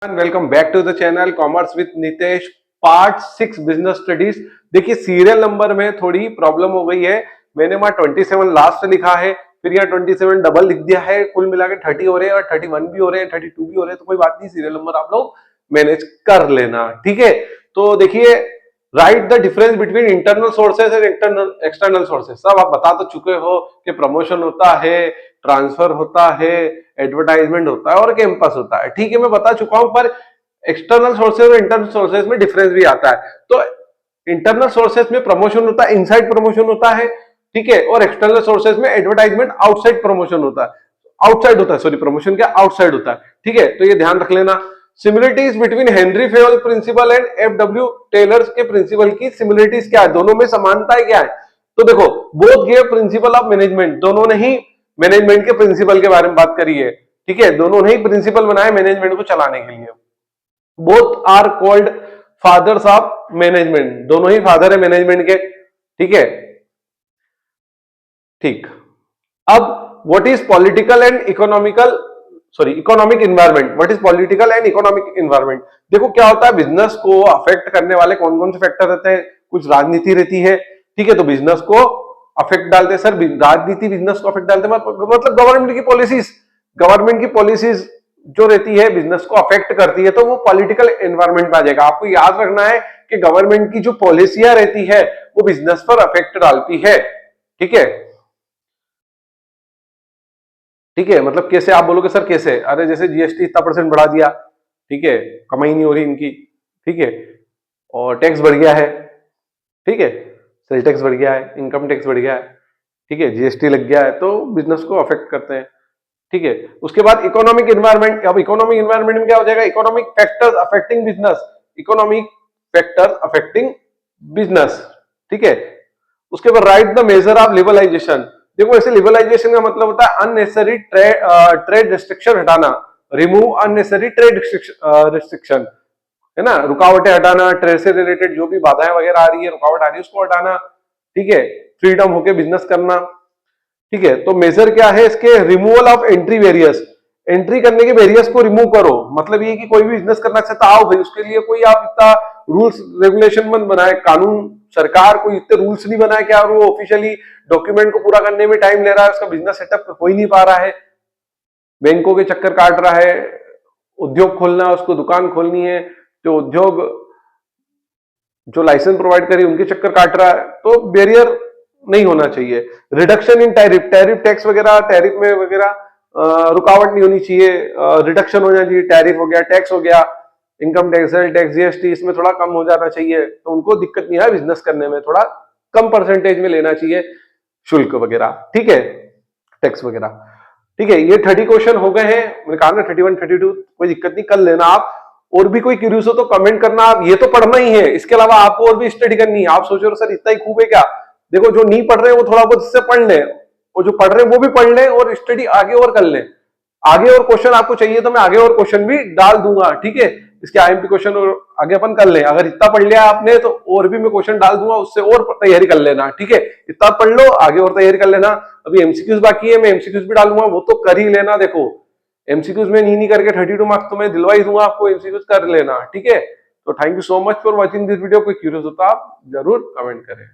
Welcome back to the channel commerce with Nitesh part 6 business studies. देखिए serial number में थोड़ी problem हो गई है। मैंने वहां 27 लास्ट लिखा है, फिर यहाँ 27 डबल लिख दिया है। कुल मिला के 30 हो रहे हैं और 31 भी हो रहे हैं, 32 भी हो रहे हैं। तो कोई बात नहीं, सीरियल नंबर आप लोग मैनेज कर लेना, ठीक है। तो देखिए, right the difference between internal sources and external sources. सब आप बता तो चुके हो कि प्रमोशन होता है, ट्रांसफर होता है, एडवर्टाइजमेंट होता है और कैंपस होता है, ठीक है, मैं बता चुका हूं। पर एक्सटर्नल सोर्सेज और इंटरनल सोर्सेज में डिफरेंस भी आता है। तो इंटरनल सोर्सेज में प्रमोशन होता है, इनसाइड प्रमोशन होता है, ठीक है, और एक्सटर्नल सोर्सेज में एडवर्टाइजमेंट आउटसाइड प्रमोशन होता है, आउटसाइड होता है, सॉरी, प्रमोशन क्या आउटसाइड होता है, ठीक है। तो ये ध्यान रख लेना। Similarities between Henri Fayol principle and F W. Taylor's के प्रिंसिपल की सिमिलरिटीज क्या है, दोनों में समानताएं क्या है। तो देखो, both give principle of management, दोनों ने ही मैनेजमेंट के प्रिंसिपल के बारे में बात करी है, ठीक है। दोनों ने ही प्रिंसिपल बनाए मैनेजमेंट को चलाने के लिए। Both are called fathers of management, दोनों ही फादर है मैनेजमेंट के, ठीक है। ठीक। अब what is political and economical, sorry, economic environment, what is political and economic environment. देखो क्या होता है, बिजनेस को अफेक्ट करने वाले कौन कौन से फैक्टर रहते हैं। कुछ राजनीति रहती है, ठीक है, तो बिजनेस को अफेक्ट डालते हैं। सर राजनीति बिजनेस को अफेक्ट डालते हैं मतलब गवर्नमेंट की पॉलिसीज, गवर्नमेंट की पॉलिसीज जो रहती है बिजनेस को अफेक्ट करती है, तो वो पॉलिटिकल एनवायरमेंट में आ जाएगा। आपको याद रखना है कि गवर्नमेंट की जो पॉलिसियां रहती है वो बिजनेस पर अफेक्ट डालती है, ठीक है। ठीक है, मतलब कैसे आप बोलोगे सर कैसे, अरे जैसे जीएसटी इतना परसेंट बढ़ा दिया, ठीक है, कमाई नहीं हो रही इनकी, ठीक है, और टैक्स बढ़ गया है, ठीक है, सेल टैक्स बढ़ गया है, इनकम टैक्स बढ़ गया है, ठीक है, जीएसटी लग गया है, तो बिजनेस को अफेक्ट करते हैं, ठीक है। उसके बाद इकोनॉमिक एनवायरनमेंट। अब इकोनॉमिक एनवायरनमेंट में क्या हो जाएगा, economic factors affecting business, economic factors affecting business, ठीक है। उसके बाद right the major of liberalisation. देखो ऐसे लिबरलाइजेशन का मतलब होता है अननेसेसरी ट्रेड रिस्ट्रिक्शन हटाना, रिमूव अननेसेसरी ट्रेड रिस्ट्रिक्शन, है ना, रुकावटें हटाना, ट्रेड से रिलेटेड जो भी बाधाएं वगैरह आ रही है, रुकावट आ रही है, उसको हटाना, ठीक है, फ्रीडम होके बिजनेस करना, ठीक है। तो मेजर क्या है इसके, removal of entry various, entry करने के वेरियस को रिमूव करो। मतलब ये कि कोई भी बिजनेस करना चाहता आओ भाई, उसके लिए कोई आप इतना रूल्स रेगुलेशन मत बनाए, कानून सरकार कोई इतने रूल्स नहीं बनाए कि वो ऑफिशियली डॉक्यूमेंट को पूरा करने में टाइम ले रहा है, उसका बिजनेस सेटअप हो ही नहीं पा रहा है, बैंकों के चक्कर काट रहा है, उद्योग खोलना है, उसको दुकान खोलनी है, जो उद्योग जो लाइसेंस प्रोवाइड करे उनके चक्कर काट रहा है, तो बैरियर नहीं होना चाहिए। Reduction in tariff, tariff tax वगैरह, टैरिफ में वगैरह रुकावट नहीं होनी चाहिए, रिडक्शन हो जाना चाहिए, टैरिफ हो गया, टैक्स हो गया, income tax, sale tax, GST, इसमें थोड़ा कम हो जाना चाहिए, तो उनको दिक्कत नहीं है बिजनेस करने में, थोड़ा कम परसेंटेज में लेना चाहिए शुल्क वगैरह, ठीक है, टैक्स वगैरह, ठीक है। ये 30 क्वेश्चन हो गए हैं, मैंने कहा ना 31 32, कोई दिक्कत नहीं, कर लेना आप। और भी कोई क्यूरियस हो तो कमेंट करना। आप ये तो पढ़ना ही है, इसके अलावा आपको और भी स्टडी करनी है। आप सोच रहे हो सर इतना ही खूब है क्या, देखो जो नहीं पढ़ रहे हैं वो थोड़ा बहुत इससे पढ़ ले, और जो पढ़ रहे हैं वो भी पढ़ ले और स्टडी आगे और कर ले। आगे और क्वेश्चन आपको चाहिए तो मैं आगे और क्वेश्चन भी डाल दूंगा, ठीक है, इसके आईएमपी क्वेश्चन और आगे अपन कर ले। अगर इतना पढ़ लिया आपने तो और भी मैं क्वेश्चन डाल दूंगा, उससे और तैयारी कर लेना, ठीक है। इतना पढ़ लो, आगे और तैयारी कर लेना। अभी एमसीक्यूज बाकी है, मैं एमसीक्यूज भी डालूंगा, वो तो कर ही लेना। देखो एमसीक्यूज में नहीं करके 32 मार्क्स तो मैं दिलवा ही दूंगा आपको, एमसीक्यूज कर लेना, ठीक है। तो thank you so much for watching this video. कोई क्यूरियस होता आप जरूर कमेंट करें।